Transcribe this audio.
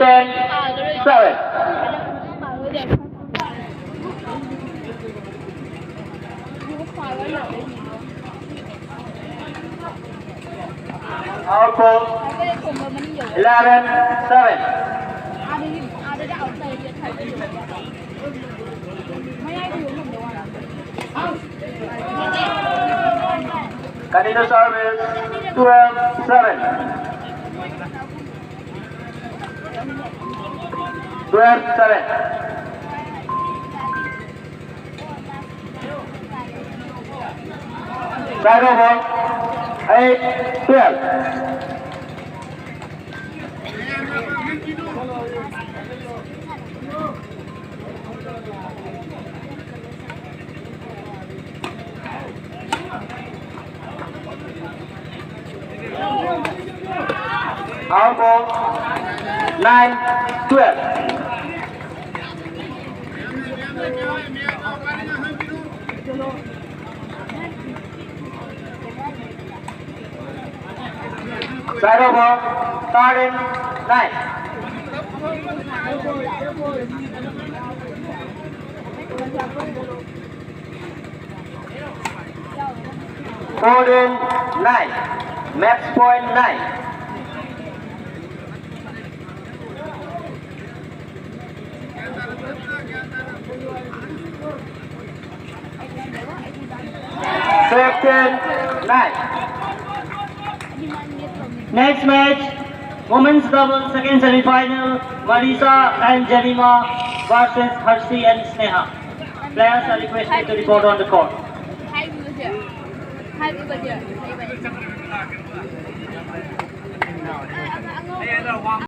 7. Out ball. 11, 7. Continue service. 12, 7. 12, 7. Side over. 8, 12. Out ball. 9, 12. Side over. 13, 9. Golden 9. Match point 9. Second 9. Next match, women's doubles second semi-final, Mrissa and Jemimgh versus Harshi and Sneha. Players are requested to report on the court.